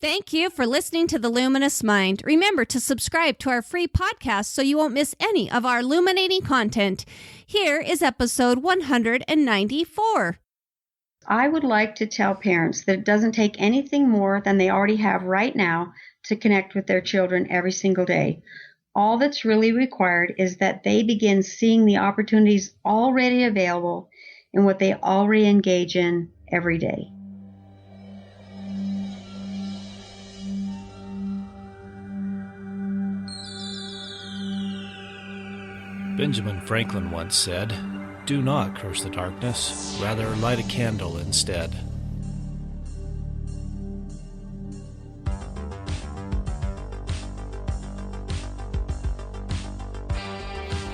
Thank you for listening to The Luminous Mind. Remember to subscribe to our free podcast so you won't miss any of our illuminating content. Here is episode 194. I would like to tell parents that it doesn't take anything more than they already have right now to connect with their children every single day. All that's really required is that they begin seeing the opportunities already available in what they already engage in every day. Benjamin Franklin once said, "Do not curse the darkness, rather light a candle instead."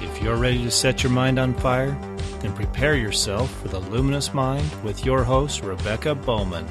If you're ready to set your mind on fire, then prepare yourself for the Luminous Mind with your host, Rebecca Bowman.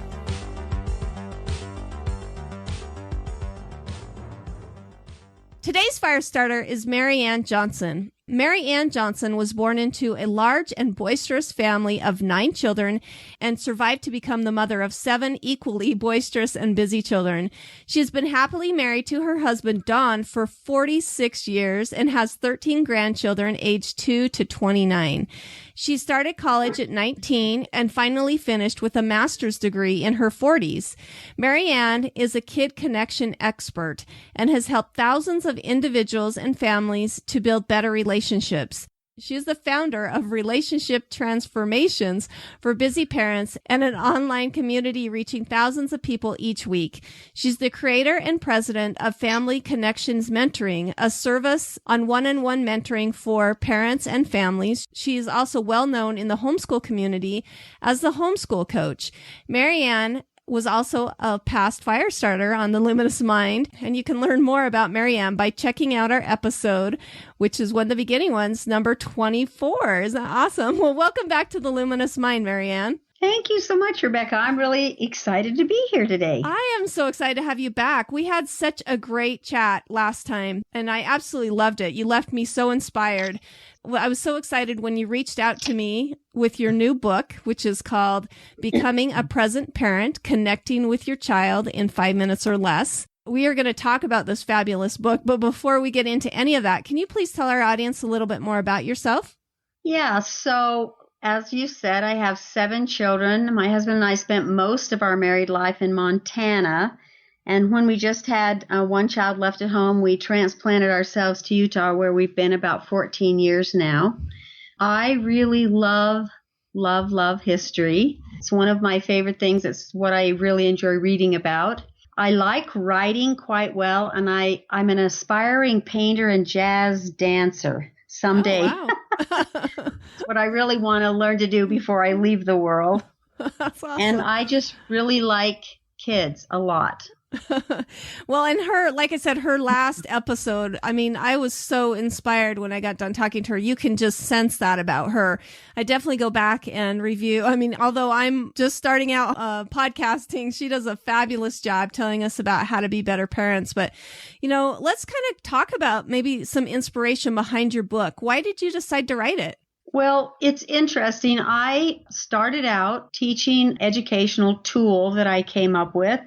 Today's Firestarter is Mary Ann Johnson. Mary Ann Johnson was born into a large and boisterous family of 9 children and survived to become the mother of 7 equally boisterous and busy children. She has been happily married to her husband, Don, for 46 years and has 13 grandchildren aged 2 to 29. She started college at 19 and finally finished with a master's degree in her 40s. Mary Ann is a kid connection expert and has helped thousands of individuals and families to build better relationships. She is the founder of Relationship Transformations for Busy Parents and an online community reaching thousands of people each week. She's the creator and president of Family Connections Mentoring, a service on one-on-one mentoring for parents and families. She is also well known in the homeschool community as the homeschool coach. Mary Ann was also a past Firestarter on The Luminous Mind, and you can learn more about Mary Ann by checking out our episode, which is one of the beginning ones, number 24. Isn't that awesome? Well, welcome back to The Luminous Mind, Mary Ann. Thank you so much, Rebecca. I'm really excited to be here today. I am so excited to have you back. We had such a great chat last time, and I absolutely loved it. You left me so inspired. I was so excited when you reached out to me with your new book, which is called Becoming a Present Parent, Connecting with Your Child in 5 Minutes or Less. We are going to talk about this fabulous book, but before we get into any of that, can you please tell our audience a little bit more about yourself? Yeah, so as you said, I have 7 children. My husband and I spent most of our married life in Montana. And when we just had one child left at home, we transplanted ourselves to Utah, where we've been about 14 years now. I really love history. It's one of my favorite things. It's what I really enjoy reading about. I like writing quite well, and I'm an aspiring painter and jazz dancer someday. Oh, wow. It's what I really want to learn to do before I leave the world. That's awesome. And I just really like kids a lot. Well, and like I said, her last episode, I mean, I was so inspired when I got done talking to her. You can just sense that about her. I definitely go back and review. I mean, although I'm just starting out podcasting, she does a fabulous job telling us about how to be better parents. But, let's kind of talk about maybe some inspiration behind your book. Why did you decide to write it? Well, it's interesting. I started out teaching educational tool that I came up with,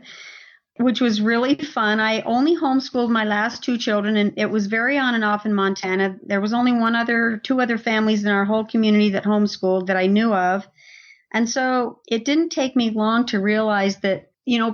which was really fun. I only homeschooled my last 2 children, and it was very on and off in Montana. There was only 2 other families in our whole community that homeschooled that I knew of. And so it didn't take me long to realize that,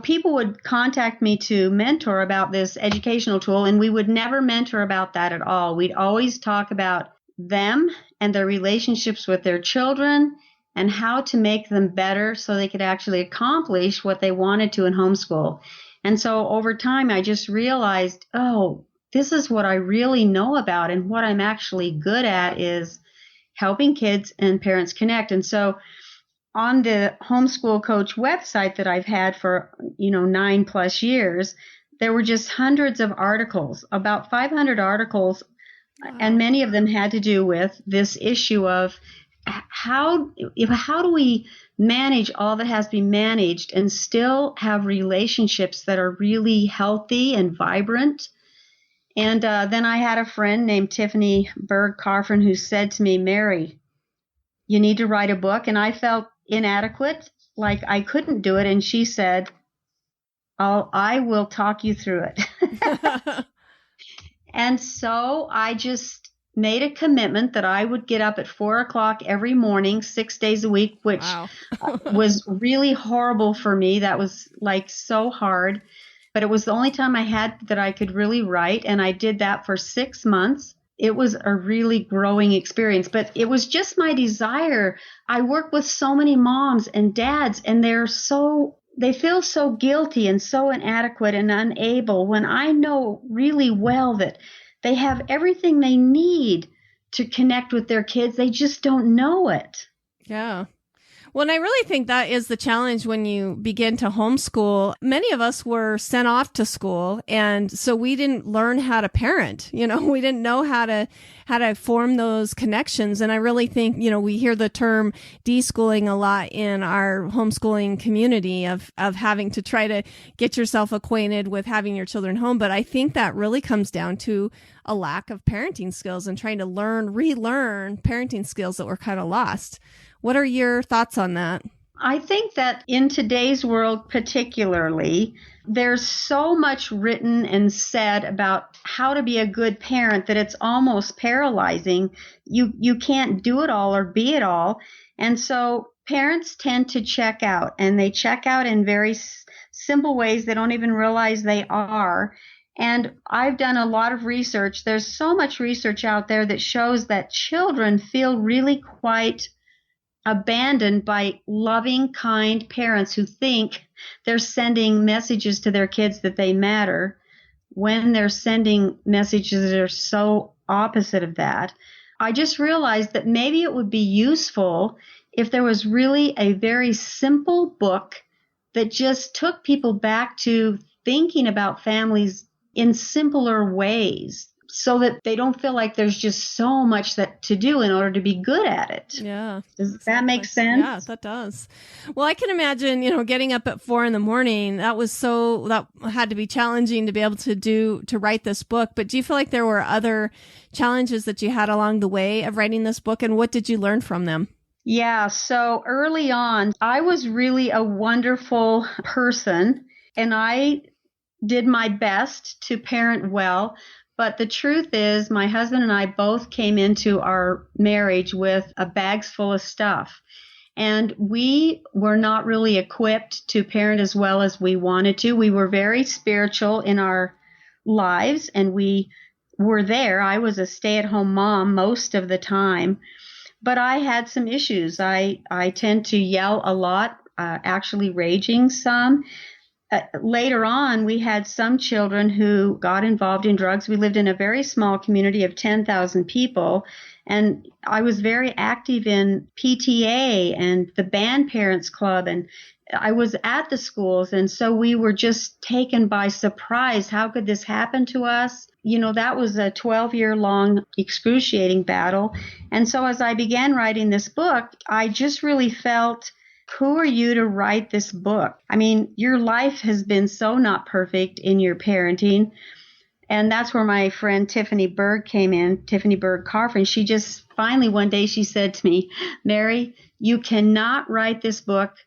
people would contact me to mentor about this educational tool, and we would never mentor about that at all. We'd always talk about them and their relationships with their children and how to make them better so they could actually accomplish what they wanted to in homeschool. And so over time, I just realized, this is what I really know about, and what I'm actually good at is helping kids and parents connect. And so on the Homeschool Coach website that I've had for, 9+ years, there were just hundreds of articles, about 500 articles, and many of them had to do with this issue of how do we manage all that has to be managed and still have relationships that are really healthy and vibrant. And then I had a friend named Tiffany Berg-Coffin who said to me, "Mary, you need to write a book." And I felt inadequate, like I couldn't do it. And she said, I will talk you through it. And so I just made a commitment that I would get up at 4:00 every morning, 6 days a week, which Wow. was really horrible for me. That was like so hard, but it was the only time I had that I could really write. And I did that for 6 months. It was a really growing experience, but it was just my desire. I work with so many moms and dads, and they feel so guilty and so inadequate and unable when I know really well that they have everything they need to connect with their kids. They just don't know it. Yeah. Well, and I really think that is the challenge when you begin to homeschool. Many of us were sent off to school, and so we didn't learn how to parent. We didn't know how to form those connections. And I really think, we hear the term deschooling a lot in our homeschooling community of having to try to get yourself acquainted with having your children home. But I think that really comes down to a lack of parenting skills and trying to relearn parenting skills that were kind of lost. What are your thoughts on that? I think that in today's world particularly, there's so much written and said about how to be a good parent that it's almost paralyzing. You can't do it all or be it all. And so parents tend to check out, and they check out in very simple ways they don't even realize they are. And I've done a lot of research. There's so much research out there that shows that children feel really quite abandoned by loving, kind parents who think they're sending messages to their kids that they matter when they're sending messages that are so opposite of that. I just realized that maybe it would be useful if there was really a very simple book that just took people back to thinking about families in simpler ways, so that they don't feel like there's just so much to do in order to be good at it. Yeah. Does that make sense? Yeah, that does. Well, I can imagine, getting up at 4 a.m. that had to be challenging to be able to write this book. But do you feel like there were other challenges that you had along the way of writing this book, and what did you learn from them? Yeah. So early on, I was really a wonderful person, and I did my best to parent well. But the truth is, my husband and I both came into our marriage with bags full of stuff. And we were not really equipped to parent as well as we wanted to. We were very spiritual in our lives, and we were there. I was a stay-at-home mom most of the time. But I had some issues. I tend to yell a lot, actually raging some. Later on, we had some children who got involved in drugs. We lived in a very small community of 10,000 people, and I was very active in PTA and the band parents club, and I was at the schools, and so we were just taken by surprise. How could this happen to us? That was a 12-year-long excruciating battle. And so as I began writing this book, I just really felt, who are you to write this book? I mean, your life has been so not perfect in your parenting. And that's where my friend Tiffany Berg came in, Tiffany Berg Carfin. She just finally one day she said to me, Mary, you cannot write this book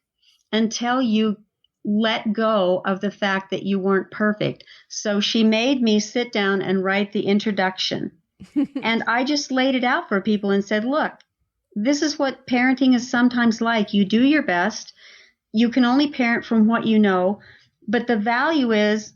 until you let go of the fact that you weren't perfect. So she made me sit down and write the introduction. And I just laid it out for people and said, look, this is what parenting is sometimes like. You do your best. You can only parent from what you know. But the value is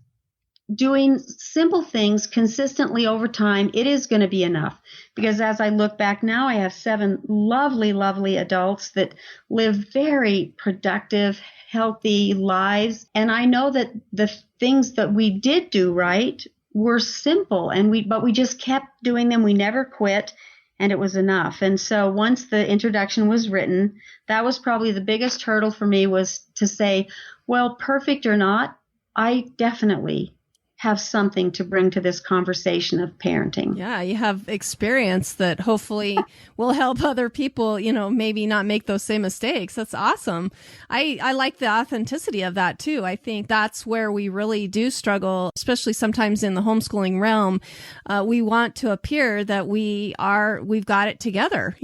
doing simple things consistently over time. It is going to be enough. Because as I look back now, I have 7 lovely, lovely adults that live very productive, healthy lives. And I know that the things that we did do right were simple, but we just kept doing them. We never quit. And it was enough. And so once the introduction was written, that was probably the biggest hurdle for me, was to say, well, perfect or not, I definitely have something to bring to this conversation of parenting. Yeah, you have experience that hopefully will help other people, maybe not make those same mistakes. That's awesome. I like the authenticity of that too. I think that's where we really do struggle, especially sometimes in the homeschooling realm. We want to appear that we've got it together,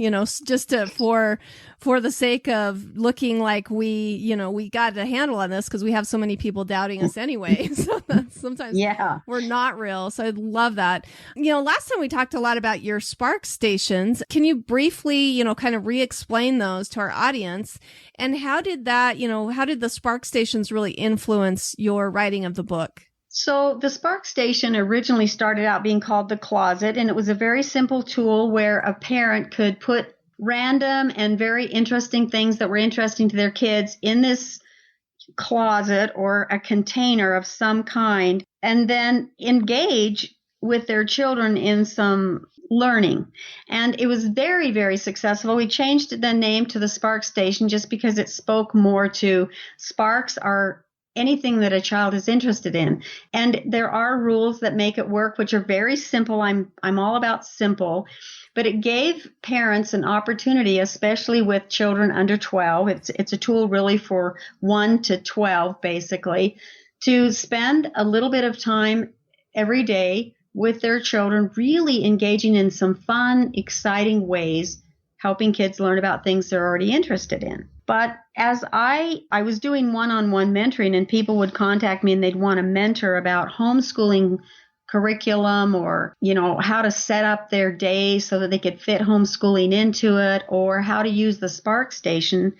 for the sake of looking like we got a handle on this because we have so many people doubting us anyway. So sometimes we're not real. So I love that. Last time we talked a lot about your Spark stations. Can you briefly, kind of re-explain those to our audience? And how did the Spark stations really influence your writing of the book? So the Spark Station originally started out being called the Closet, and it was a very simple tool where a parent could put random and very interesting things that were interesting to their kids in this closet or a container of some kind, and then engage with their children in some learning. And it was very, very successful. We changed the name to the Spark Station just because it spoke more to sparks are anything that a child is interested in. And there are rules that make it work, which are very simple. I'm all about simple, but it gave parents an opportunity, especially with children under 12. It's a tool really for 1 to 12, basically, to spend a little bit of time every day with their children, really engaging in some fun, exciting ways, helping kids learn about things they're already interested in. But as I was doing one-on-one mentoring, and people would contact me and they'd want to mentor about homeschooling curriculum or, how to set up their day so that they could fit homeschooling into it, or how to use the Spark Station.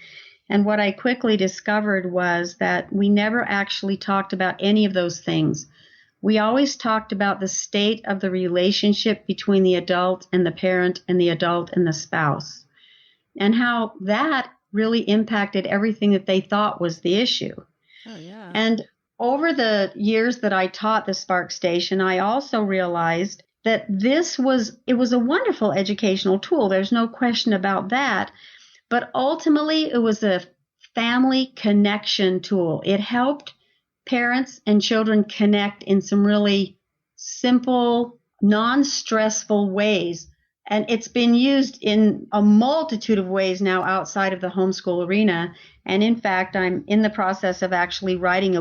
And what I quickly discovered was that we never actually talked about any of those things. We always talked about the state of the relationship between the adult and the parent and the adult and the spouse, and how that really impacted everything that they thought was the issue. Oh, yeah. And over the years that I taught the Spark Station, I also realized that it was a wonderful educational tool. There's no question about that. But ultimately, it was a family connection tool. It helped parents and children connect in some really simple, non-stressful ways. And it's been used in a multitude of ways now outside of the homeschool arena. And in fact, I'm in the process of actually writing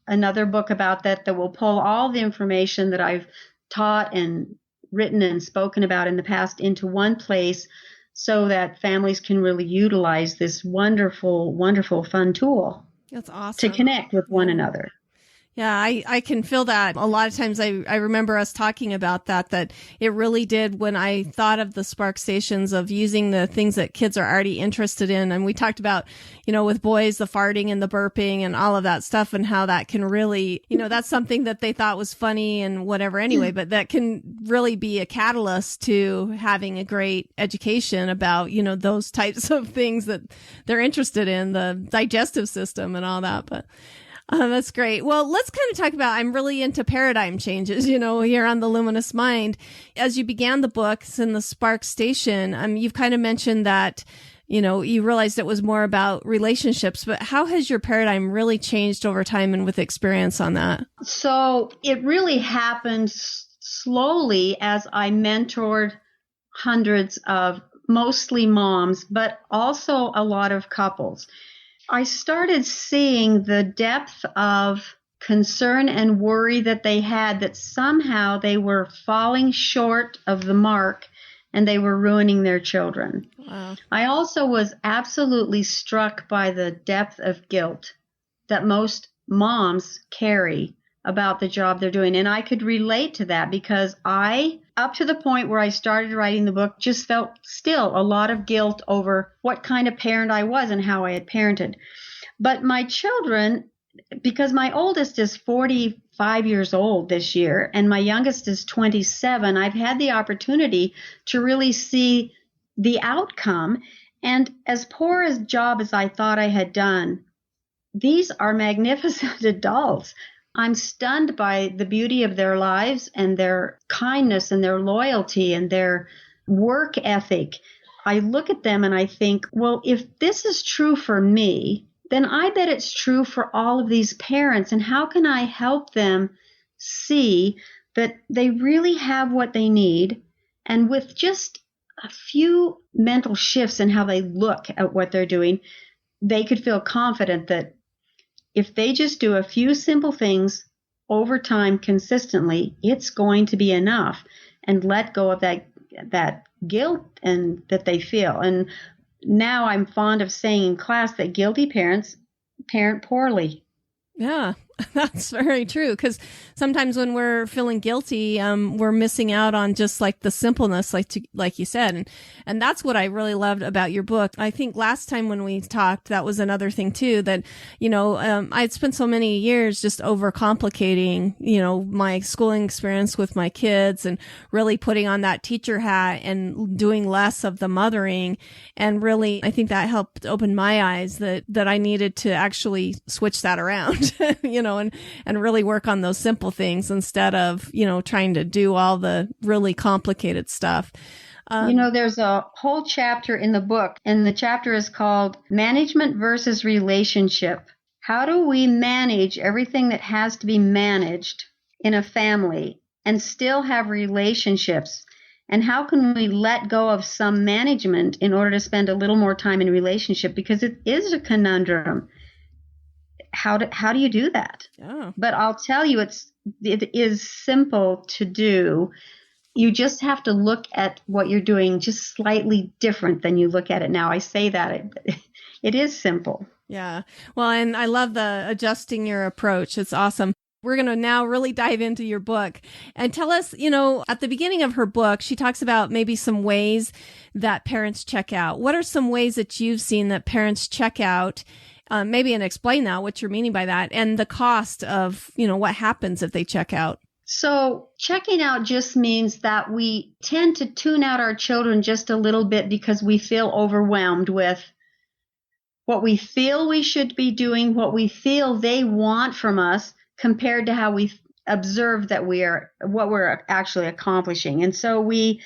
another book about that will pull all the information that I've taught and written and spoken about in the past into one place so that families can really utilize this wonderful, wonderful, fun tool. That's awesome. To connect with one another. Yeah, I can feel that. A lot of times I remember us talking about that it really did when I thought of the Spark Stations of using the things that kids are already interested in. And we talked about, with boys, the farting and the burping and all of that stuff and how that can really, that's something that they thought was funny and whatever anyway, but that can really be a catalyst to having a great education about, those types of things that they're interested in, the digestive system and all that. But that's great. Well, let's kind of talk about, I'm really into paradigm changes, here on the Luminous Mind. As you began the books in the Spark Station, you've kind of mentioned that, you realized it was more about relationships, but how has your paradigm really changed over time and with experience on that? So it really happened slowly as I mentored hundreds of mostly moms, but also a lot of couples. I started seeing the depth of concern and worry that they had, that somehow they were falling short of the mark and they were ruining their children. Wow. I also was absolutely struck by the depth of guilt that most moms carry about the job they're doing. And I could relate to that because I, up to the point where I started writing the book, just felt still a lot of guilt over what kind of parent I was and how I had parented. But my children, because my oldest is 45 years old this year and my youngest is 27, I've had the opportunity to really see the outcome. And as poor a job as I thought I had done, these are magnificent adults. I'm stunned by the beauty of their lives and their kindness and their loyalty and their work ethic. I look at them and I think, well, if this is true for me, then I bet it's true for all of these parents. And how can I help them see that they really have what they need? And with just a few mental shifts in how they look at what they're doing, they could feel confident that if they just do a few simple things over time consistently, it's going to be enough, and let go of that guilt and that they feel. And now I'm fond of saying in class that guilty parents parent poorly. Yeah, that's very true. Because sometimes when we're feeling guilty, we're missing out on just like the simpleness, like you said, and that's what I really loved about your book. I think last time when we talked, that was another thing too. That I'd spent so many years just overcomplicating, my schooling experience with my kids, and really putting on that teacher hat and doing less of the mothering. And really, I think that helped open my eyes that I needed to actually switch that around. And really work on those simple things instead of, trying to do all the really complicated stuff. There's a whole chapter in the book, and the chapter is called Management versus Relationship. How do we manage everything that has to be managed in a family and still have relationships? And how can we let go of some management in order to spend a little more time in relationship? Because it is a conundrum. How do you do that? Yeah. But I'll tell you, it is simple to do. You just have to look at what you're doing just slightly different than you look at it now. I say that it is simple. Yeah. Well, and I love the adjusting your approach. It's awesome. We're going to now really dive into your book and tell us, at the beginning of her book, she talks about maybe some ways that parents check out. What are some ways that you've seen that parents check out? Maybe and explain that, what you're meaning by that, and the cost of, what happens if they check out. So checking out just means that we tend to tune out our children just a little bit because we feel overwhelmed with what we feel we should be doing, what we feel they want from us, compared to how we observe that what we're actually accomplishing. And so we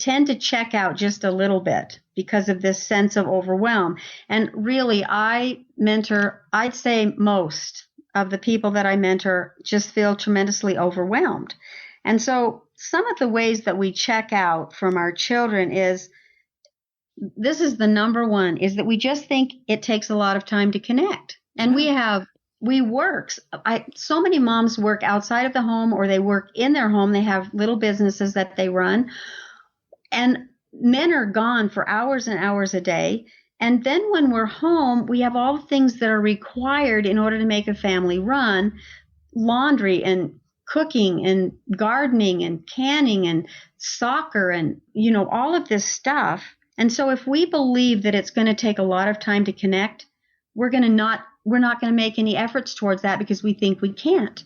tend to check out just a little bit because of this sense of overwhelm. And really, I'd say most of the people that I mentor just feel tremendously overwhelmed. And so some of the ways that we check out from our children this is the number one, is that we just think it takes a lot of time to connect. And we work. So many moms work outside of the home, or they work in their home. They have little businesses that they run. And men are gone for hours and hours a day. And then when we're home, we have all the things that are required in order to make a family run: laundry and cooking and gardening and canning and soccer and, all of this stuff. And so if we believe that it's going to take a lot of time to connect, we're not going to make any efforts towards that because we think we can't.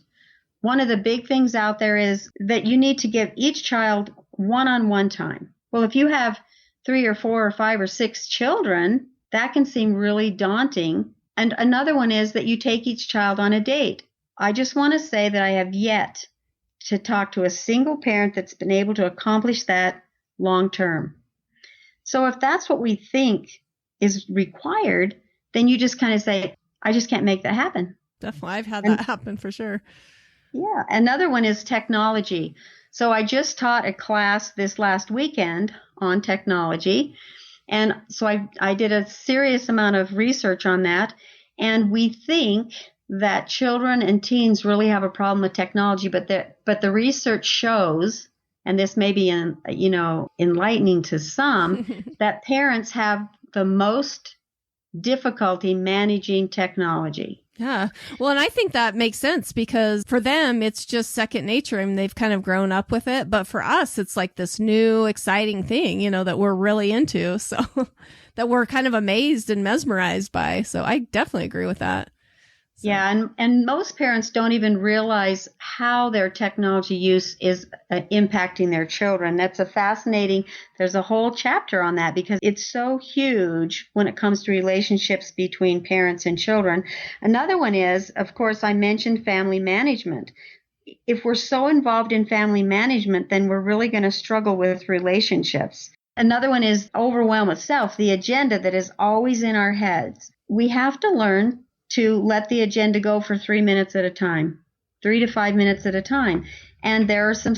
One of the big things out there is that you need to give each child one-on-one time. Well, if you have 3 or 4 or 5 or 6 children, that can seem really daunting. And another one is that you take each child on a date. I just want to say that I have yet to talk to a single parent that's been able to accomplish that long term. So if that's what we think is required, then you just kind of say, I just can't make that happen. Definitely. I've had that happen for sure. Yeah. Another one is technology. So I just taught a class this last weekend on technology. And so I did a serious amount of research on that. And we think that children and teens really have a problem with technology, but the research shows, and this may be enlightening to some, that parents have the most difficulty managing technology. Yeah. Well, and I think that makes sense because for them, it's just second nature and they've kind of grown up with it. But for us, it's like this new exciting thing, that we're really into. So that we're kind of amazed and mesmerized by. So I definitely agree with that. So. Yeah. And most parents don't even realize how their technology use is impacting their children. There's a whole chapter on that because it's so huge when it comes to relationships between parents and children. Another one is, of course, I mentioned family management. If we're so involved in family management, then we're really going to struggle with relationships. Another one is overwhelm itself, the agenda that is always in our heads. We have to learn to let the agenda go for 3 minutes at a time, 3 to 5 minutes at a time. And there are some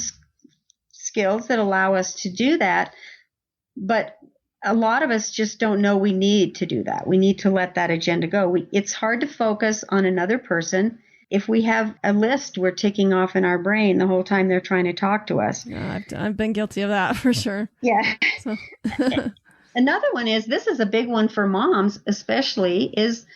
skills that allow us to do that. But a lot of us just don't know we need to do that. We need to let that agenda go. It's hard to focus on another person if we have a list we're ticking off in our brain the whole time they're trying to talk to us. Yeah, I've been guilty of that for sure. Yeah. So. Another one is, this is a big one for moms, especially, is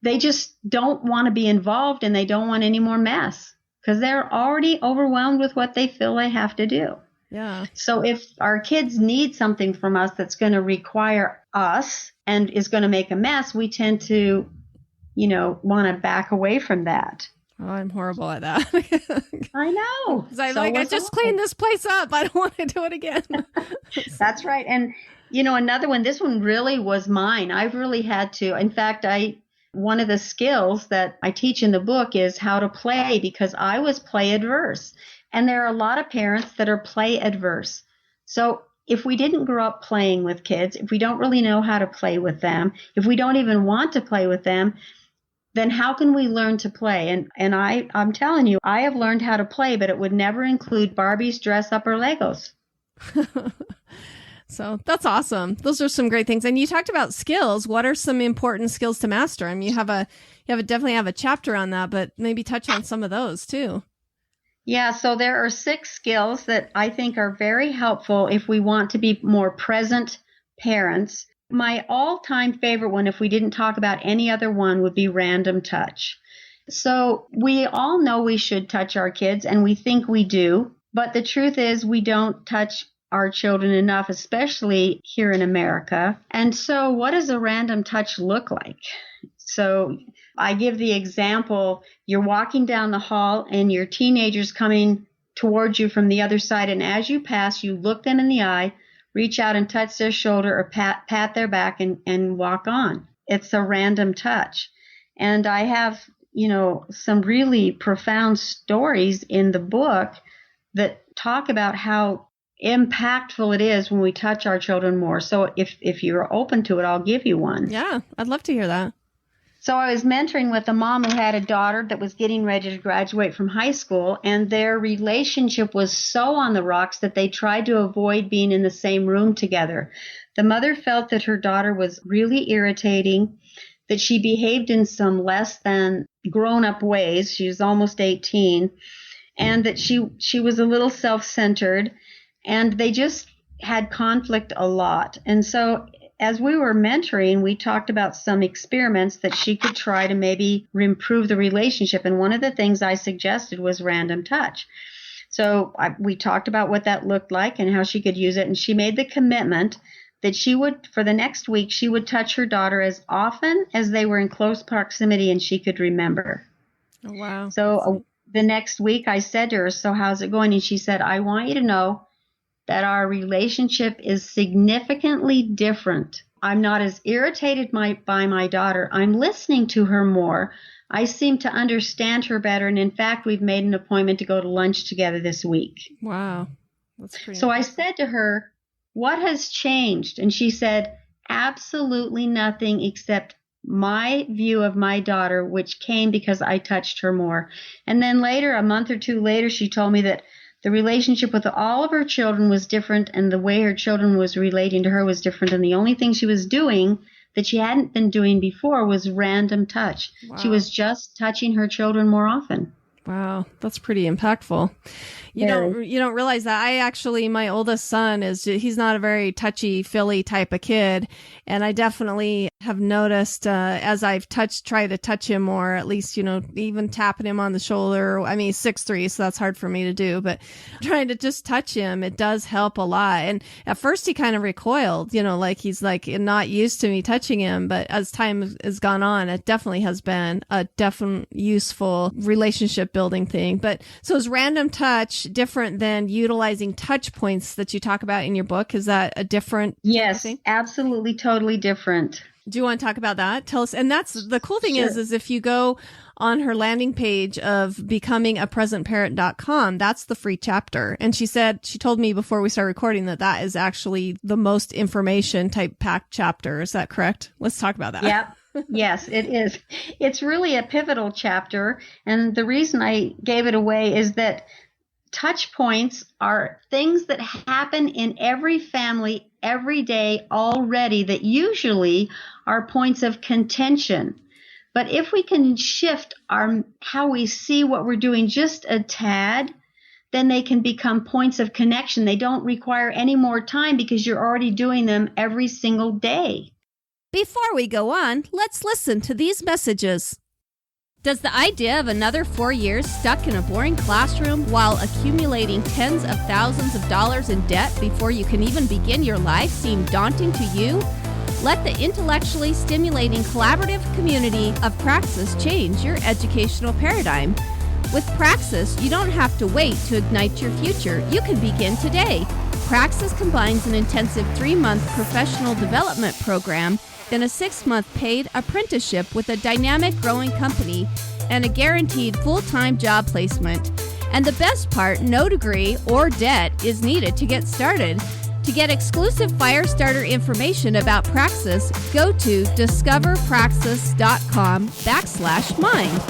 they just don't want to be involved and they don't want any more mess because they're already overwhelmed with what they feel they have to do. Yeah. So if our kids need something from us that's going to require us and is going to make a mess, we tend to, want to back away from that. Oh, I'm horrible at that. I know. I just cleaned this place up. I don't want to do it again. That's right. And, another one, this one really was mine. I've really had to. In fact, one of the skills that I teach in the book is how to play, because I was play adverse. And there are a lot of parents that are play adverse. So if we didn't grow up playing with kids, if we don't really know how to play with them, if we don't even want to play with them, then how can we learn to play? And I'm telling you, I have learned how to play, but it would never include Barbies, dress up, or Legos. So that's awesome. Those are some great things. And you talked about skills. What are some important skills to master? I mean, you definitely have a chapter on that, but maybe touch on some of those too. Yeah, so there are 6 skills that I think are very helpful if we want to be more present parents. My all-time favorite one, if we didn't talk about any other one, would be random touch. So we all know we should touch our kids, and we think we do, but the truth is we don't touch our children enough, especially here in America. And so what does a random touch look like? So I give the example, you're walking down the hall and your teenager's coming towards you from the other side, and as you pass, you look them in the eye, reach out and touch their shoulder or pat their back and walk on. It's a random touch. And I have, some really profound stories in the book that talk about how impactful it is when we touch our children more. So if you're open to it, I'll give you one. Yeah, I'd love to hear that. So I was mentoring with a mom who had a daughter that was getting ready to graduate from high school, and their relationship was so on the rocks that they tried to avoid being in the same room together. The mother felt that her daughter was really irritating, that she behaved in some less than grown-up ways. She was almost 18, and that she was a little self-centered, and they just had conflict a lot. And so as we were mentoring, we talked about some experiments that she could try to maybe improve the relationship. And one of the things I suggested was random touch. So we talked about what that looked like and how she could use it. And she made the commitment that she would, for the next week, she would touch her daughter as often as they were in close proximity and she could remember. Oh, wow. So the next week I said to her, so how's it going? And she said, I want you to know that our relationship is significantly different. I'm not as irritated by my daughter. I'm listening to her more. I seem to understand her better. And in fact, we've made an appointment to go to lunch together this week. Wow. That's pretty So impressive. I said to her, what has changed? And she said, absolutely nothing except my view of my daughter, which came because I touched her more. And then later, a month or two later, she told me that the relationship with all of her children was different, and the way her children was relating to her was different. And the only thing she was doing that she hadn't been doing before was random touch. Wow. She was just touching her children more often. Wow, that's pretty impactful. You don't realize that. My oldest son he's not a very touchy-feely type of kid. And I definitely have noticed, as I've tried to touch him more, at least, even tapping him on the shoulder. I mean, he's 6'3", so that's hard for me to do, but trying to just touch him, it does help a lot. And at first he kind of recoiled, like he's like not used to me touching him. But as time has gone on, it definitely has been a definite useful relationship building thing. But so is random touch different than utilizing touch points that you talk about in your book? Is that a different Yes, thing? Absolutely, totally different. Do you want to talk about that? Tell us. And that's the cool thing. Sure. is if you go on her landing page of becomingapresentparent.com, that's the free chapter. And she told me before we start recording that is actually the most information type packed chapter. Is that correct? Let's talk about that. Yep. Yes, it is. It's really a pivotal chapter. And the reason I gave it away is that touch points are things that happen in every family every day already that usually are points of contention. But if we can shift how we see what we're doing just a tad, then they can become points of connection. They don't require any more time because you're already doing them every single day. Before we go on, let's listen to these messages. Does the idea of another 4 years stuck in a boring classroom while accumulating tens of thousands of dollars in debt before you can even begin your life seem daunting to you? Let the intellectually stimulating collaborative community of Praxis change your educational paradigm. With Praxis, you don't have to wait to ignite your future. You can begin today. Praxis combines an intensive 3-month professional development program and a 6-month paid apprenticeship with a dynamic growing company and a guaranteed full-time job placement. And the best part, no degree or debt is needed to get started. To get exclusive Firestarter information about Praxis, go to discoverpraxis.com/mind.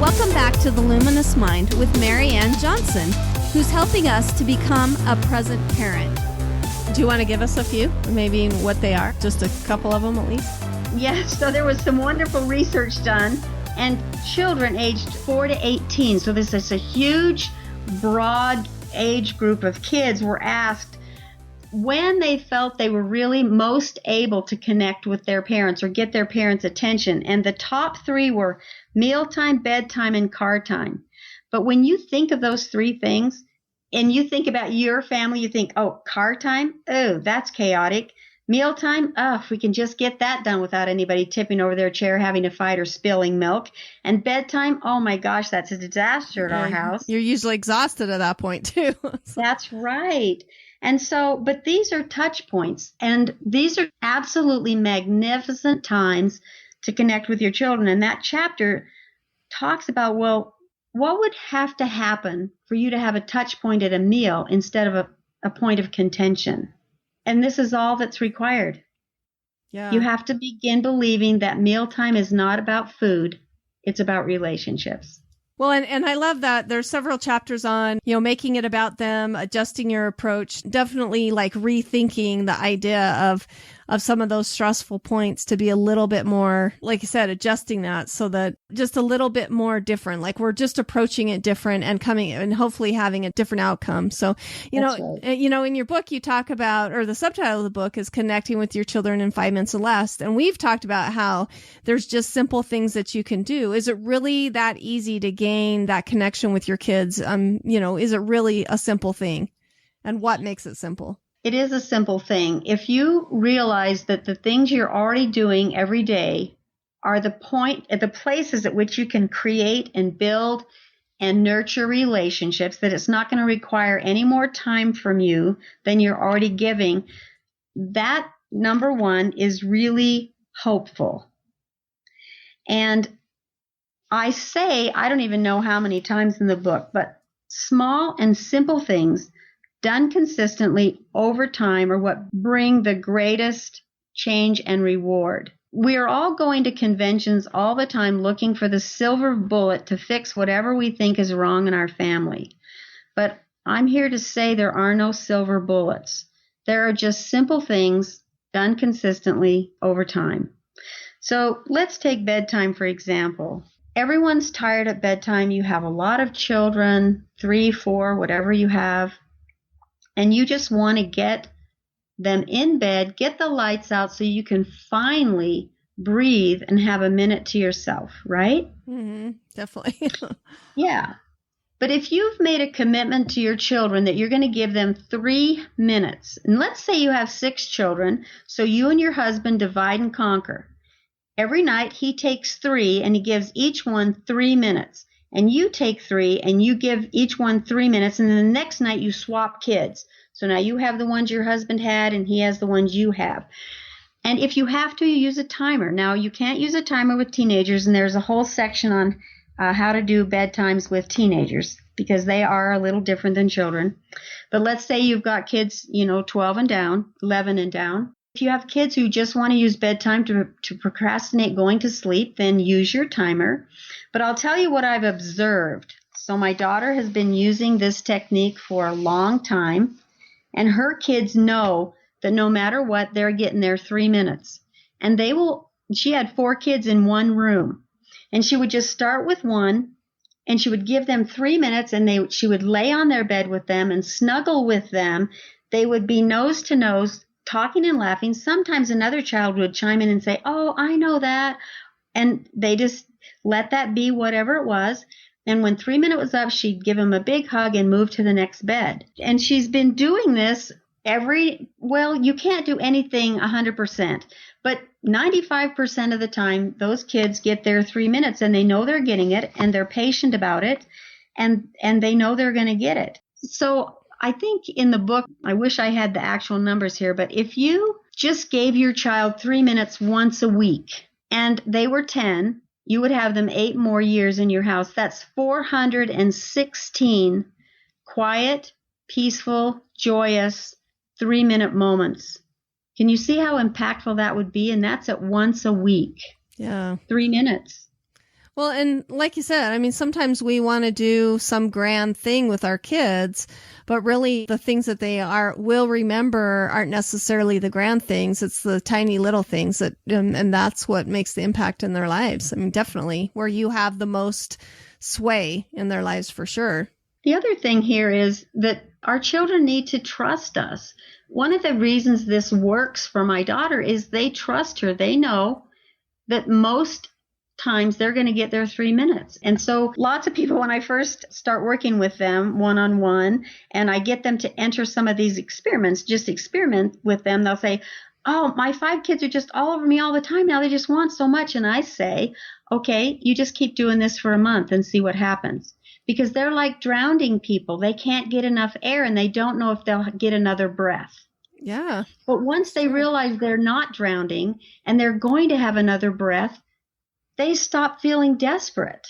Welcome back to The Luminous Mind with Mary Ann Johnson, who's helping us to become a present parent. Do you want to give us a few? Maybe what they are? Just a couple of them at least? Yes, so there was some wonderful research done, and children aged 4 to 18, so this is a huge, broad age group of kids, were asked when they felt they were really most able to connect with their parents or get their parents' attention. And the top 3 were mealtime, bedtime, and car time. But when you think of those 3 things and you think about your family, you think, oh, car time? Oh, that's chaotic. Mealtime? Oh, if we can just get that done without anybody tipping over their chair, having to fight, or spilling milk. And bedtime? Oh my gosh, that's a disaster at our house. You're usually exhausted at that point too. That's right. And so, but these are touch points, and these are absolutely magnificent times to connect with your children. And that chapter talks about, well, what would have to happen for you to have a touch point at a meal instead of a point of contention? And this is all that's required. Yeah. You have to begin believing that mealtime is not about food. It's about relationships. Well, and I love that there's several chapters on, making it about them, adjusting your approach, definitely like rethinking the idea of some of those stressful points to be a little bit more, like you said, adjusting that so that just a little bit more different, like we're just approaching it different and coming and hopefully having a different outcome. So, Right. in your book, you talk about, or the subtitle of the book is Connecting with Your Children in 5 Minutes or Less. And we've talked about how there's just simple things that you can do. Is it really that easy to gain that connection with your kids? Is it really a simple thing? And what makes it simple? It is a simple thing. If you realize that the things you're already doing every day are the places at which you can create and build and nurture relationships, that it's not going to require any more time from you than you're already giving, that, number one, is really hopeful. And I don't even know how many times in the book, but small and simple things done consistently over time are what bring the greatest change and reward. We are all going to conventions all the time looking for the silver bullet to fix whatever we think is wrong in our family. But I'm here to say there are no silver bullets. There are just simple things done consistently over time. So let's take bedtime, for example. Everyone's tired at bedtime. You have a lot of children, 3, 4, whatever you have. And you just want to get them in bed, get the lights out so you can finally breathe and have a minute to yourself, right? Mm-hmm, definitely. Yeah. But if you've made a commitment to your children that you're going to give them 3 minutes, and let's say you have 6 children, so you and your husband divide and conquer. Every night he takes 3 and he gives each one 3 minutes. And you take 3 and you give each one 3 minutes, and then the next night you swap kids. So now you have the ones your husband had and he has the ones you have. And if you have to, you use a timer. Now, you can't use a timer with teenagers, and there's a whole section on how to do bedtimes with teenagers because they are a little different than children. But let's say you've got kids, 12 and down, 11 and down. If you have kids who just want to use bedtime to procrastinate going to sleep, then use your timer. But I'll tell you what I've observed. So my daughter has been using this technique for a long time, and her kids know that no matter what, they're getting their 3 minutes. And she had 4 kids in one room, and she would just start with one, and she would give them 3 minutes, and she would lay on their bed with them and snuggle with them. They would be nose to nose, talking and laughing. Sometimes another child would chime in and say, "Oh, I know that." And they just let that be whatever it was. And when 3 minutes was up, she'd give him a big hug and move to the next bed. And she's been doing this you can't do anything 100%, but 95% of the time, those kids get their 3 minutes and they know they're getting it and they're patient about it and they know they're going to get it. So I think in the book, I wish I had the actual numbers here, but if you just gave your child 3 minutes once a week and they were 10, you would have them 8 more years in your house. That's 416 quiet, peaceful, joyous 3-minute moments. Can you see how impactful that would be? And that's at once a week. Yeah. 3 minutes. Well, and like you said, I mean, sometimes we want to do some grand thing with our kids, but really the things that they will remember aren't necessarily the grand things. It's the tiny little things that, and that's what makes the impact in their lives. I mean, definitely where you have the most sway in their lives for sure. The other thing here is that our children need to trust us. One of the reasons this works for my daughter is they trust her. They know that most times they're going to get their 3 minutes. And so lots of people, when I first start working with them one-on-one and I get them to enter some of these experiments, just experiment with them, they'll say, "Oh, my 5 kids are just all over me all the time now. They just want so much." And I say, "Okay, you just keep doing this for a month and see what happens." Because they're like drowning people. They can't get enough air and they don't know if they'll get another breath. Yeah. But once they realize they're not drowning and they're going to have another breath, they stop feeling desperate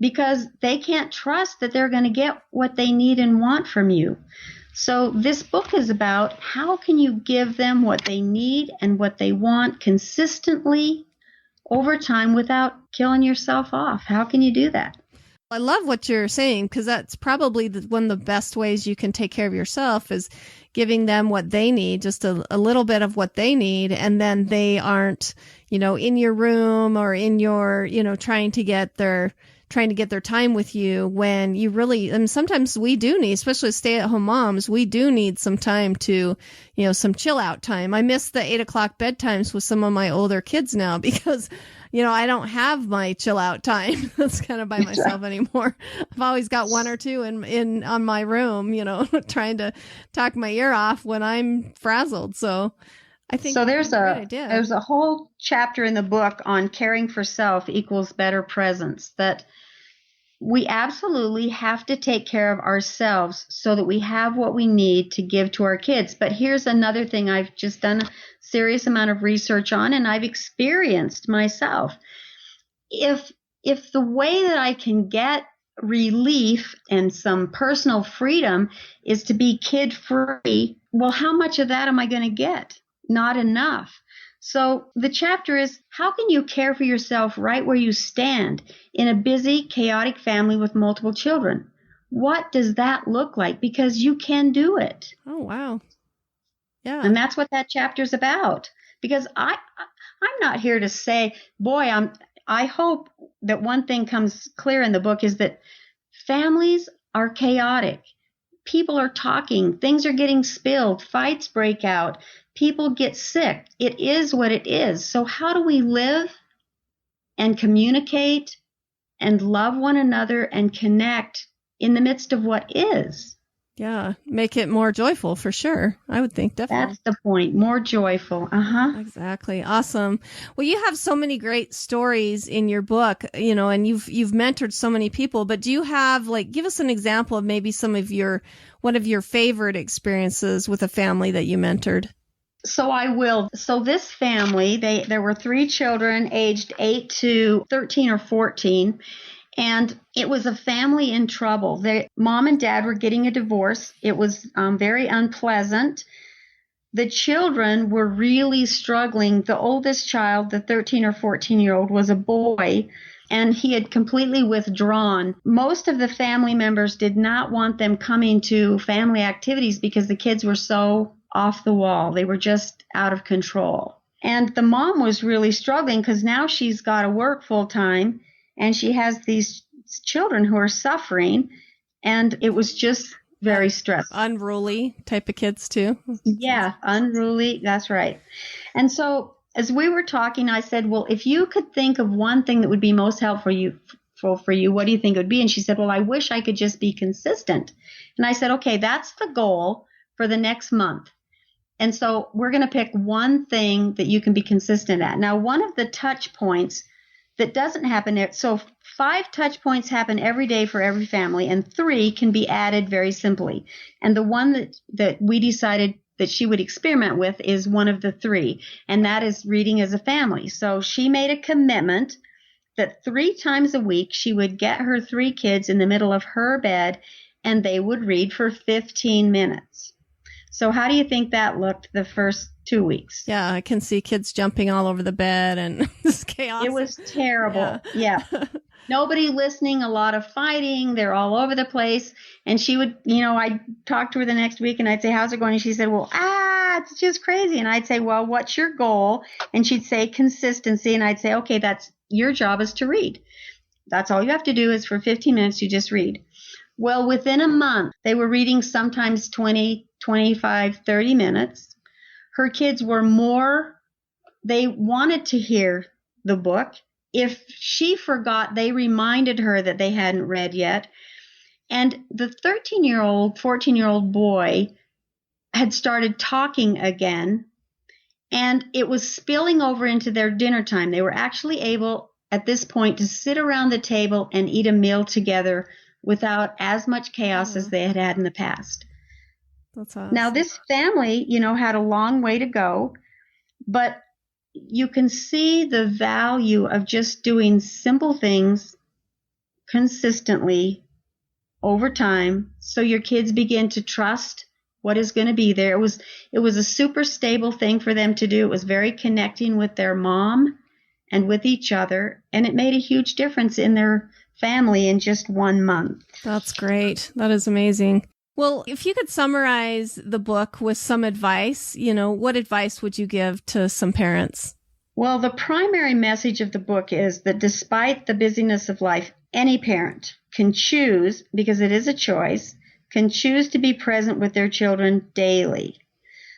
because they can't trust that they're going to get what they need and want from you. So this book is about how can you give them what they need and what they want consistently over time without killing yourself off. How can you do that? I love what you're saying because that's probably one of the best ways you can take care of yourself is giving them what they need, just a little bit of what they need. And then they aren't, in your room or in your, trying to get their time with you when you really, and sometimes we do need, especially stay-at-home moms, we do need some time to, some chill out time. I miss the 8:00 bedtimes with some of my older kids now because I don't have my chill out time. That's kind of by myself anymore. I've always got one or two in on my room, trying to talk my ear off when I'm frazzled. So I think there's a whole chapter in the book on caring for self equals better presence, that we absolutely have to take care of ourselves so that we have what we need to give to our kids. But here's another thing I've just done a serious amount of research on and I've experienced myself. If the way that I can get relief and some personal freedom is to be kid-free, well, how much of that am I going to get? Not enough. So the chapter is, how can you care for yourself right where you stand in a busy, chaotic family with multiple children? What does that look like? Because you can do it. Oh, wow. Yeah. And that's what that chapter is about. Because I'm not here to say, boy, I hope that one thing comes clear in the book is that families are chaotic. People are talking. Things are getting spilled. Fights break out. People get sick. It is what it is. So how do we live and communicate and love one another and connect in the midst of what is? Yeah, make it more joyful for sure. I would think definitely. That's the point. More joyful. Exactly. Awesome. Well, you have so many great stories in your book, and you've mentored so many people, but do you have give us an example of maybe one of your favorite experiences with a family that you mentored? So I will. So this family, there were 3 children aged 8 to 13 or 14. And it was a family in trouble. Mom and dad were getting a divorce. It was very unpleasant. the children were really struggling. The oldest child, the 13 or 14-year-old, was a boy, and he had completely withdrawn. Most of the family members did not want them coming to family activities because the kids were so off the wall. They were just out of control. And the mom was really struggling because now she's got to work full time, and she has these children who are suffering, and it was just very stressful. Unruly type of kids too. Yeah, unruly. That's right. And so as we were talking, I said, well, if you could think of one thing that would be most helpful for you, what do you think it would be? And she said, well, I wish I could just be consistent. And I said, okay, that's the goal for the next month. And so we're going to pick one thing that you can be consistent at. Now, one of the touch points that doesn't happen, so 5 touch points happen every day for every family, and 3 can be added very simply. And the one that we decided that she would experiment with is one of the 3, and that is reading as a family. So she made a commitment that 3 times a week she would get her 3 kids in the middle of her bed, and they would read for 15 minutes. So how do you think that looked the first 2 weeks? Yeah, I can see kids jumping all over the bed and this chaos. It was terrible. Yeah. Nobody listening, a lot of fighting. They're all over the place. And she would, I'd talk to her the next week and I'd say, how's it going? And she said, well, it's just crazy. And I'd say, well, what's your goal? And she'd say consistency. And I'd say, okay, that's your job is to read. That's all you have to do is for 15 minutes, you just read. Well, within a month, they were reading sometimes 20, 25, 30 minutes. Her kids were they wanted to hear the book. If she forgot, they reminded her that they hadn't read yet. And the 13-year-old, 14-year-old boy had started talking again, and it was spilling over into their dinner time. They were actually able, at this point, to sit around the table and eat a meal together without as much chaos as they had had in the past. That's awesome. Now, this family, had a long way to go, but you can see the value of just doing simple things consistently over time, so your kids begin to trust what is going to be there. It was a super stable thing for them to do. It was very connecting with their mom and with each other, and it made a huge difference in their family in just 1 month. That's great. That is amazing. Well, if you could summarize the book with some advice, what advice would you give to some parents? Well, the primary message of the book is that despite the busyness of life, any parent can choose, because it is a choice, can choose to be present with their children daily.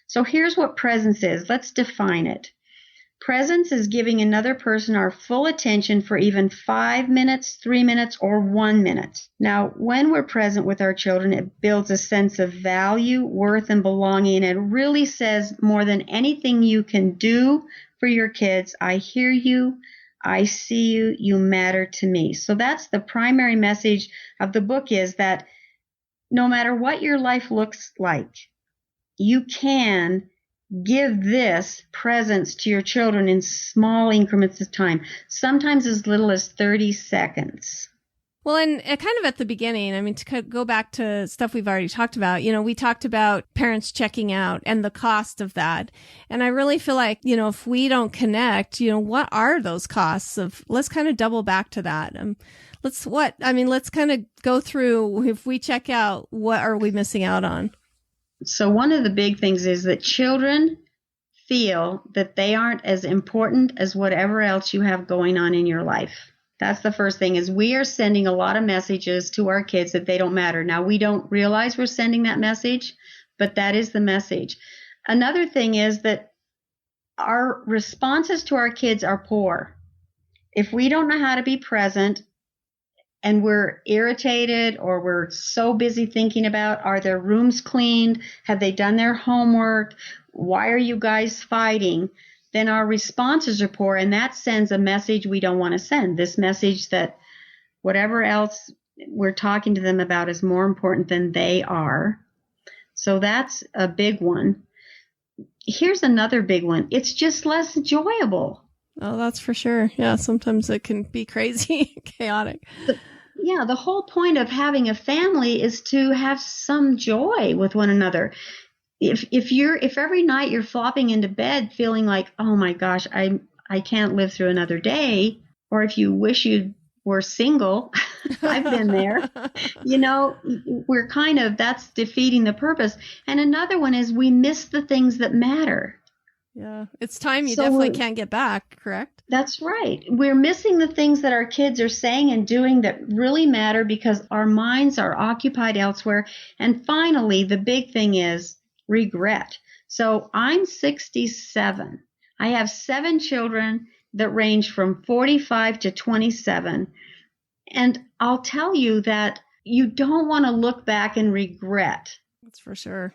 So here's what presence is. Let's define it. Presence is giving another person our full attention for even 5 minutes, 3 minutes, or 1 minute. Now, when we're present with our children, it builds a sense of value, worth, and belonging. It really says more than anything you can do for your kids, I hear you, I see you, you matter to me. So that's the primary message of the book, is that no matter what your life looks like, you can give this presence to your children in small increments of time, sometimes as little as 30 seconds. Well, and kind of at the beginning, to go back to stuff we've already talked about, we talked about parents checking out and the cost of that. And I really feel like, if we don't connect, what are those costs let's kind of double back to that. Let's kind of go through, if we check out, what are we missing out on? So one of the big things is that children feel that they aren't as important as whatever else you have going on in your life. That's the first thing, is we are sending a lot of messages to our kids that they don't matter. Now, we don't realize we're sending that message, but that is the message. Another thing is that our responses to our kids are poor. If we don't know how to be present, and we're irritated, or we're so busy thinking about, are their rooms cleaned? Have they done their homework? Why are you guys fighting? Then our responses are poor, and that sends a message we don't want to send. This message that whatever else we're talking to them about is more important than they are. So that's a big one. Here's another big one. It's just less enjoyable. Oh, that's for sure. Yeah, sometimes it can be crazy, chaotic. Yeah, the whole point of having a family is to have some joy with one another. if every night you're flopping into bed feeling like, oh my gosh, I can't live through another day, or if you wish you were single, I've been there, we're that's defeating the purpose. And another one is we miss the things that matter. Yeah, it's time you definitely can't get back, correct? That's right. We're missing the things that our kids are saying and doing that really matter because our minds are occupied elsewhere. And finally, the big thing is regret. So I'm 67. I have 7 children that range from 45 to 27. And I'll tell you that you don't want to look back and regret. That's for sure.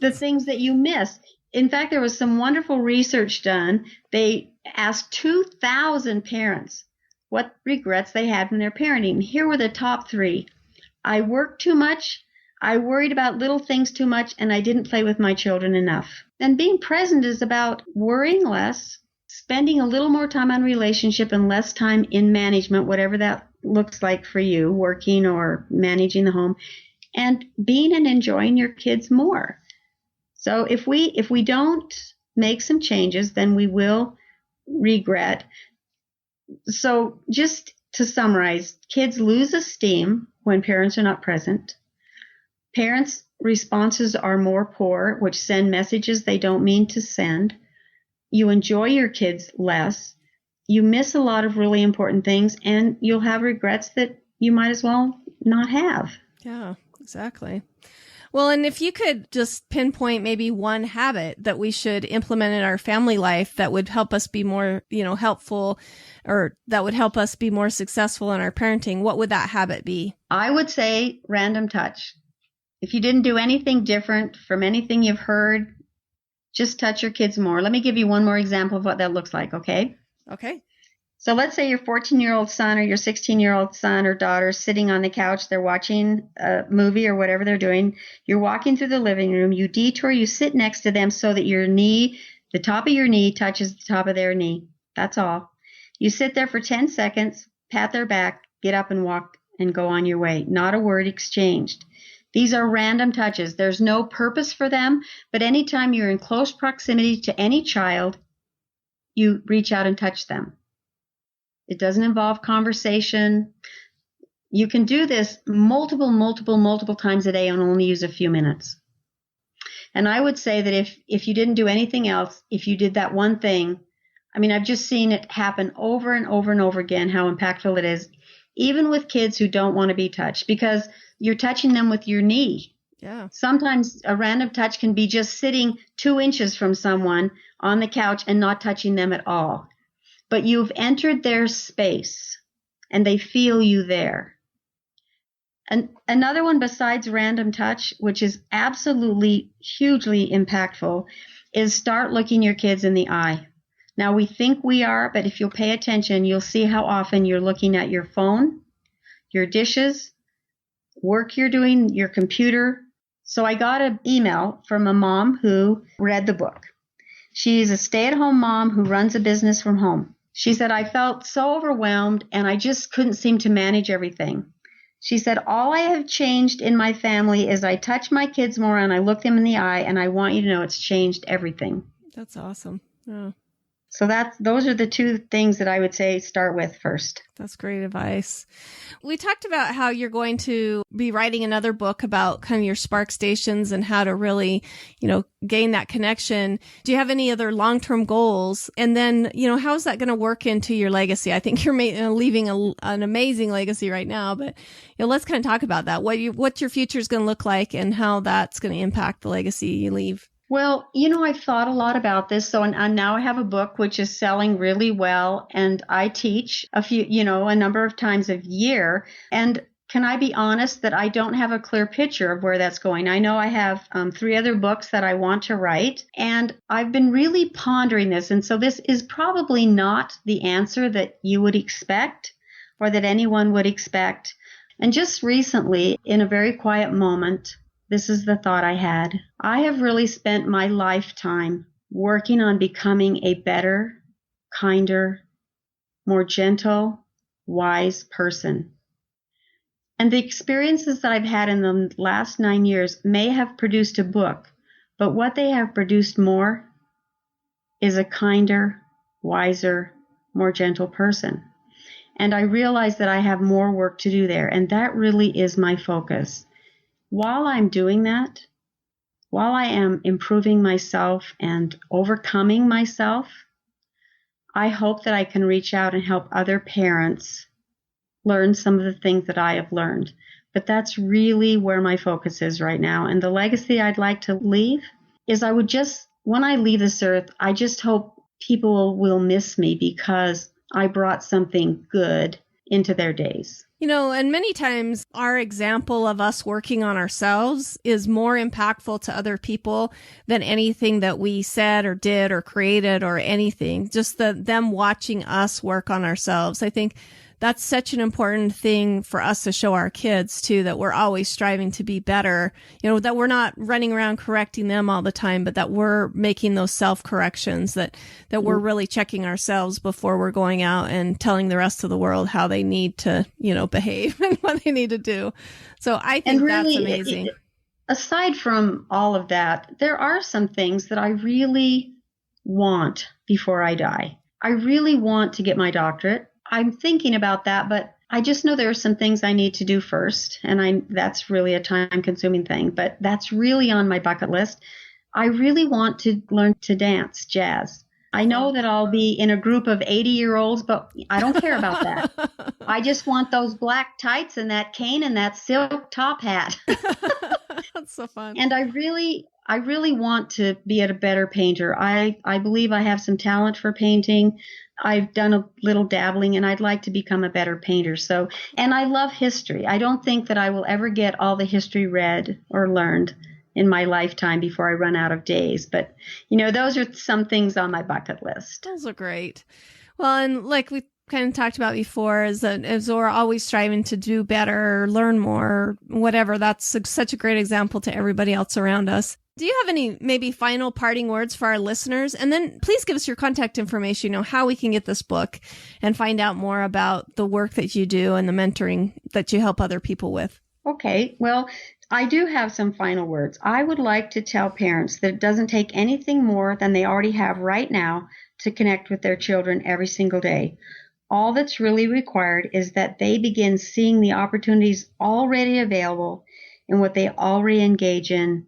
The things that you miss. In fact, there was some wonderful research done. They asked 2,000 parents what regrets they had from their parenting. Here were the top 3. I worked too much, I worried about little things too much, and I didn't play with my children enough. And being present is about worrying less, spending a little more time on relationship and less time in management, whatever that looks like for you, working or managing the home, and being and enjoying your kids more. So if we don't make some changes, then we will regret. So just to summarize, kids lose esteem when parents are not present. Parents' responses are more poor, which send messages they don't mean to send. You enjoy your kids less. You miss a lot of really important things, and you'll have regrets that you might as well not have. Yeah, exactly. Well, and if you could just pinpoint maybe one habit that we should implement in our family life that would help us be more, helpful, or that would help us be more successful in our parenting, what would that habit be? I would say random touch. If you didn't do anything different from anything you've heard, just touch your kids more. Let me give you one more example of what that looks like, okay? Okay. So let's say your 14-year-old son or your 16-year-old son or daughter is sitting on the couch. They're watching a movie or whatever they're doing. You're walking through the living room. You detour. You sit next to them so that your knee, the top of your knee, touches the top of their knee. That's all. You sit there for 10 seconds, pat their back, get up and walk and go on your way. Not a word exchanged. These are random touches. There's no purpose for them, but anytime you're in close proximity to any child, you reach out and touch them. It doesn't involve conversation. You can do this multiple times a day and only use a few minutes. And I would say that if you didn't do anything else, if you did that one thing, I've just seen it happen over and over and over again, how impactful it is, even with kids who don't want to be touched, because you're touching them with your knee. Yeah. Sometimes a random touch can be just sitting 2 inches from someone on the couch and not touching them at all. But you've entered their space and they feel you there. And another one besides random touch, which is absolutely hugely impactful, is start looking your kids in the eye. Now we think we are, but if you'll pay attention, you'll see how often you're looking at your phone, your dishes, work you're doing, your computer. So I got an email from a mom who read the book. She's a stay-at-home mom who runs a business from home. She said, I felt so overwhelmed and I just couldn't seem to manage everything. She said, all I have changed in my family is I touch my kids more and I look them in the eye, and I want you to know it's changed everything. That's awesome. Yeah. So those are the 2 things that I would say start with first. That's great advice. We talked about how you're going to be writing another book about kind of your spark stations and how to really, gain that connection. Do you have any other long-term goals? And then, how is that going to work into your legacy? I think you're leaving an amazing legacy right now, but let's kind of talk about that. What your future is going to look like and how that's going to impact the legacy you leave. Well, I've thought a lot about this. So and now I have a book which is selling really well, and I teach a number of times a year. And can I be honest that I don't have a clear picture of where that's going? I know I have 3 other books that I want to write, and I've been really pondering this. And so this is probably not the answer that you would expect or that anyone would expect. And just recently, in a very quiet moment, this is the thought I had. I have really spent my lifetime working on becoming a better, kinder, more gentle, wise person. And the experiences that I've had in the last 9 years may have produced a book But what they have produced more is a kinder, wiser, more gentle person. And I realize that I have more work to do there, and that really is my focus. While I'm doing that, while I am improving myself and overcoming myself, I hope that I can reach out and help other parents learn some of the things that I have learned. But that's really where my focus is right now. And the legacy I'd like to leave is when I leave this earth, I just hope people will miss me because I brought something good into their days. And many times our example of us working on ourselves is more impactful to other people than anything that we said or did or created or anything. Just them watching us work on ourselves. I think that's such an important thing for us to show our kids too, that we're always striving to be better, that we're not running around correcting them all the time, but that we're making those self-corrections, that we're really checking ourselves before we're going out and telling the rest of the world how they need to, behave and what they need to do. So I think really, that's amazing. Aside from all of that, there are some things that I really want before I die. I really want to get my doctorate. I'm thinking about that, but I just know there are some things I need to do first, and that's really a time-consuming thing, but that's really on my bucket list. I really want to learn to dance jazz. I know that I'll be in a group of 80-year-olds, but I don't care about that. I just want those black tights and that cane and that silk top hat. That's so fun. And I really want to be a better painter. I believe I have some talent for painting. I've done a little dabbling, and I'd like to become a better painter. And I love history. I don't think that I will ever get all the history read or learned in my lifetime before I run out of days. But, those are some things on my bucket list. Those are great. Well, and like we kind of talked about before, is that as we're always striving to do better, learn more, whatever, that's such a great example to everybody else around us. Do you have any maybe final parting words for our listeners? And then please give us your contact information, how we can get this book and find out more about the work that you do and the mentoring that you help other people with. Okay. Well, I do have some final words. I would like to tell parents that it doesn't take anything more than they already have right now to connect with their children every single day. All that's really required is that they begin seeing the opportunities already available in what they already engage in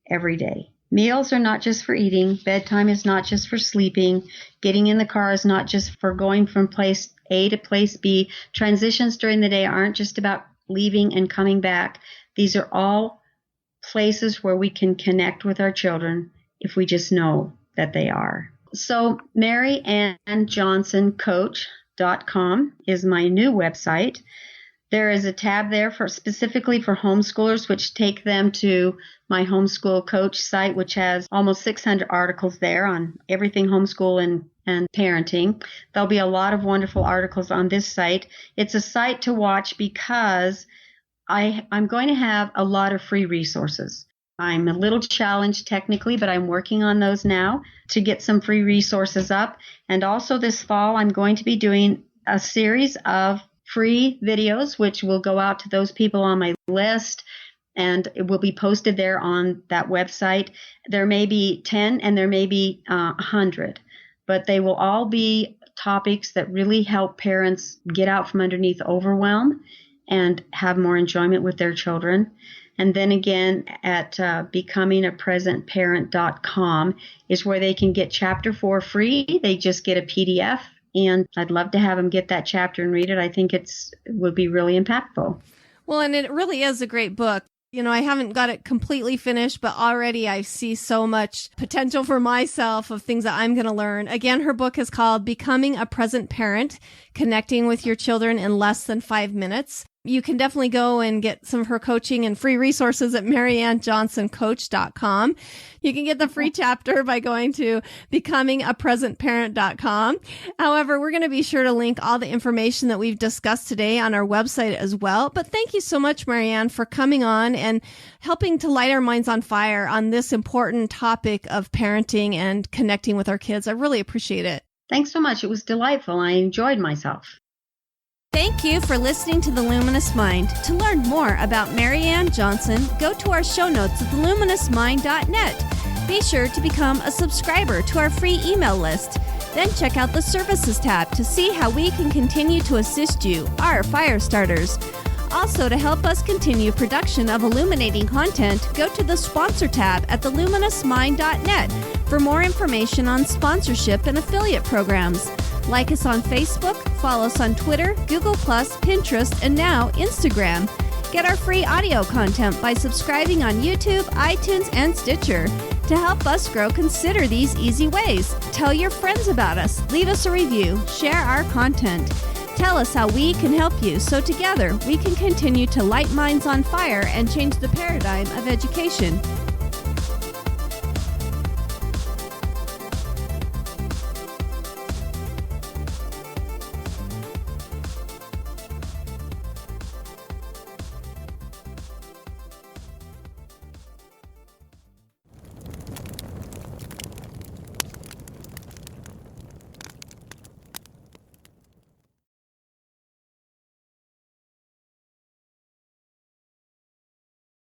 every day. Meals are not just for eating. Bedtime is not just for sleeping. Getting in the car is not just for going from place A to place B. Transitions during the day aren't just about leaving and coming back. These are all places where we can connect with our children if we just know that they are. So MaryAnnJohnsonCoach.com is my new website. There is a tab there specifically for homeschoolers, which take them to my homeschool coach site, which has almost 600 articles there on everything homeschool and parenting. There'll be a lot of wonderful articles on this site. It's a site to watch because I'm going to have a lot of free resources. I'm a little challenged technically, but I'm working on those now to get some free resources up. And also this fall, I'm going to be doing a series of free videos, which will go out to those people on my list, and it will be posted there on that website. There may be 10 and there may be 100, but they will all be topics that really help parents get out from underneath overwhelm and have more enjoyment with their children. And then again, at becomingapresentparent.com is where they can get chapter 4 free. They just get a PDF. And I'd love to have them get that chapter and read it. I think it would be really impactful. Well, and it really is a great book. I haven't got it completely finished, but already I see so much potential for myself of things that I'm going to learn. Again, her book is called Becoming a Present Parent, Connecting with Your Children in Less Than 5 Minutes. You can definitely go and get some of her coaching and free resources at MaryAnnJohnsonCoach.com. You can get the free chapter by going to becomingapresentparent.com. However, we're going to be sure to link all the information that we've discussed today on our website as well. But thank you so much, Marianne, for coming on and helping to light our minds on fire on this important topic of parenting and connecting with our kids. I really appreciate it. Thanks so much. It was delightful. I enjoyed myself. Thank you for listening to The Luminous Mind. To learn more about Marianne Johnson, go to our show notes at theluminousmind.net. Be sure to become a subscriber to our free email list. Then check out the Services tab to see how we can continue to assist you, our fire starters. Also, to help us continue production of illuminating content, go to the Sponsor tab at theluminousmind.net for more information on sponsorship and affiliate programs. Like us on Facebook, follow us on Twitter, Google+, Pinterest, and now Instagram. Get our free audio content by subscribing on YouTube, iTunes, and Stitcher. To help us grow, consider these easy ways. Tell your friends about us, leave us a review, share our content. Tell us how we can help you so together we can continue to light minds on fire and change the paradigm of education.